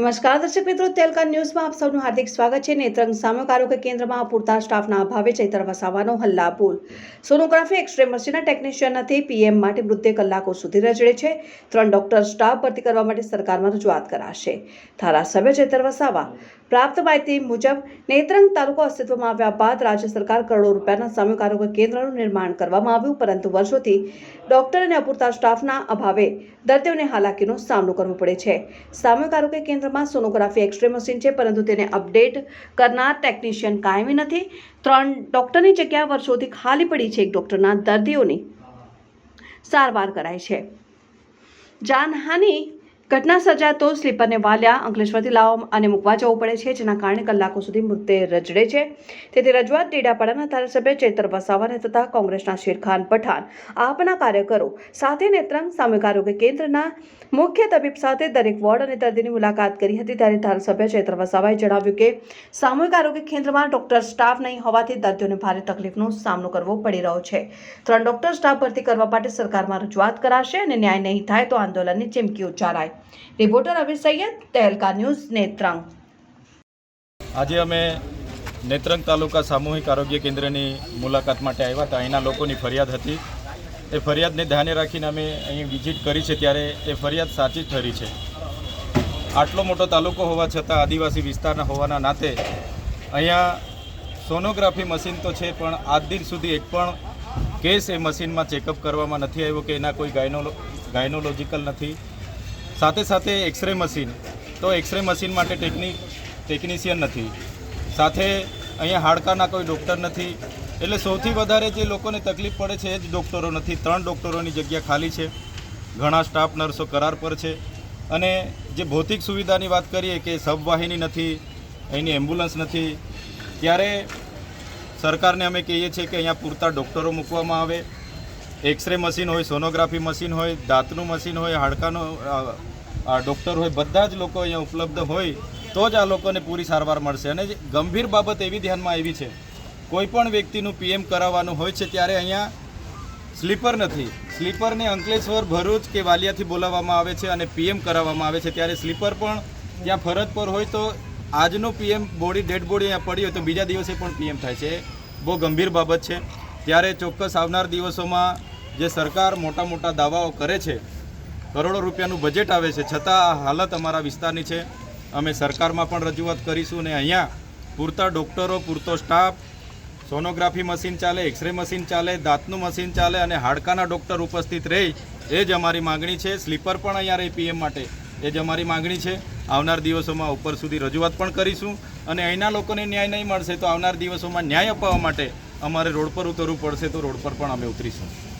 નમસ્કાર દર્શક મિત્રો, તેલકા ન્યૂઝમાં આપ સૌનું હાર્દિક સ્વાગત છે। નેત્રંગ સામૂહિક આરોગ્ય કેન્દ્રમાં પૂરતા સ્ટાફના અભાવે ચૈતર વસાવાનો હલ્લાબોલ। સોનોગ્રાફી એક્સ-રે મશીનના ટેકનિશિયન નથી। પીએમ માટે મૃતદેહ કલાકો સુધી રજડે છે। 3 ડોક્ટર સ્ટાફ ભરતી કરવા માટે સરકારમાં રજૂઆત કરાશે। ધારાસભ્ય ચૈતર વસાવા। પ્રાપ્ત માહિતી મુજબ નેત્રંગ તાલુકો અસ્તિત્વમાં આવ્યા બાદ રાજ્ય સરકાર કરોડો રૂપિયાના સામૂહિક આરોગ્ય કેન્દ્રનું નિર્માણ કરવામાં આવ્યું, પરંતુ વર્ષોથી ડોક્ટર અને અપૂરતા સ્ટાફના અભાવે દર્દીઓને હાલાકીનો સામનો કરવો પડે છે। સામૂહિક આરોગ્ય કેન્દ્રમાં સોનોગ્રાફી એક્સ-રે મશીન છે, પરંતુ તેને અપડેટ કરનાર ટેકનિશિયન કાયમી નથી। 3 ડોક્ટરની જગ્યા વર્ષોથી ખાલી પડી છે। 1 ડોક્ટરના દર્દીઓની સારવાર કરાય છે। જાનહાનિ ઘટના સર્જાય તો સ્લીપરને વાલિયા અંકલેશ્વરથી લાવવા અને મૂકવા જવું પડે છે, જેના કારણે કલાકો સુધી મૃતદેહ રજડે છે। તેથી રજૂઆત ડેડાપાડાના ધારાસભ્ય ચૈતર વસાવાને તથા કોંગ્રેસના શેરખાન પઠાણ આપના કાર્યકરો સાથે નેત્રંગ સામૂહિક આરોગ્ય કેન્દ્રના મુખ્ય તબીબ સાથે દરેક વોર્ડ અને દર્દીની મુલાકાત કરી હતી। ત્યારે ધારાસભ્ય ચૈતર વસાવાએ જણાવ્યું કે સામૂહિક આરોગ્ય કેન્દ્રમાં ડોક્ટર સ્ટાફ નહીં હોવાથી દર્દીઓને ભારે તકલીફનો સામનો કરવો પડી રહ્યો છે। 3 ડોક્ટર સ્ટાફ ભરતી કરવા માટે સરકારમાં રજૂઆત કરાશે અને ન્યાય નહીં થાય તો આંદોલનની ચીમકી ઉચ્ચારાય। Reporter Abhi Syed, Tehelka news, Netrang. આજે અમે નેત્રંગ તાલુકા સામૂહિક આરોગ્ય કેન્દ્રની મુલાકાત માટે આવ્યા હતા। અહીંના લોકોની ફરિયાદ હતી। એ ફરિયાદને ધ્યાને રાખીને અમે અહીં વિઝિટ કરી છે, ત્યારે એ ફરિયાદ સાચી ઠરી છે। આટલો મોટો તાલુકો હોવા છતાં આદિવાસી વિસ્તારના હોવાના નાતે અહીંયા સોનોગ્રાફી મશીન તો છે, પણ આજ દિન સુધી એક પણ કેસ એ મશીનમાં ચેકઅપ કરવામાં નથી આવ્યો કે એના કોઈ ગાયનોલોજિકલ નથી। સાથે સાથે એક્સરે મશીન, તો એક્સરે મશીન માટે ટેકનિશિયન નથી। સાથે અહીંયા હાડકાના કોઈ ડૉક્ટર નથી। એટલે સૌથી વધારે જે લોકોને તકલીફ પડે છે એ જ ડૉક્ટરો નથી। 3 ડૉક્ટરોની જગ્યા ખાલી છે। ઘણા સ્ટાફ નર્સો કરાર પર છે। અને જે ભૌતિક સુવિધાની વાત કરીએ કે સબવાહિની નથી, અહીંની એમ્બ્યુલન્સ નથી, ત્યારે સરકારને અમે કહીએ છીએ કે અહીંયા પૂરતા ડૉક્ટરો મૂકવામાં આવે। એક્સરે મશીન હોય, સોનોગ્રાફી મશીન હોય, દાંતનું મશીન હોય, હાડકાનો ડૉક્ટર હોય, બધા જ લોકો અહીંયા ઉપલબ્ધ હોય તો જ આ લોકોને પૂરી સારવાર મળશે। અને ગંભીર બાબત એવી ધ્યાનમાં આવી છે, કોઈપણ વ્યક્તિનું પીએમ કરાવવાનું હોય છે ત્યારે અહીંયા સ્લીપર નથી। સ્લીપરને અંકલેશ્વર, ભરૂચ કે વાલિયાથી બોલાવવામાં આવે છે અને પીએમ કરાવવામાં આવે છે। ત્યારે સ્લીપર પણ ત્યાં ફરજ પર હોય તો આજનો પીએમ ડેડ બોડી અહીંયા પડી હોય તો બીજા દિવસે પણ પીએમ થાય છે। બહુ ગંભીર બાબત છે। ત્યારે ચોક્કસ આવનાર દિવસોમાં જે સરકાર મોટા મોટા દાવાઓ કરે છે, કરોડો રૂપિયાનું બજેટ આવે છે, છતાં આ હાલત અમારા વિસ્તારની છે। અમે સરકારમાં પણ રજૂઆત કરીશું અને અહીંયા પૂરતા ડૉક્ટરો, પૂરતો સ્ટાફ, સોનોગ્રાફી મશીન ચાલે, એક્સરે મશીન ચાલે, દાંતનું મશીન ચાલે અને હાડકાના ડૉક્ટર ઉપસ્થિત રહે, એ જ અમારી માગણી છે। સ્લીપર પણ અહીંયા રહે પીએમ માટે, એ જ અમારી માગણી છે। આવનાર દિવસોમાં ઉપર સુધી રજૂઆત પણ કરીશું અને અહીંના લોકોને ન્યાય નહીં મળશે તો આવનાર દિવસોમાં ન્યાય અપાવવા માટે અમારે રોડ પર ઉતરવું પડશે, તો રોડ પર પણ અમે ઉતરીશું।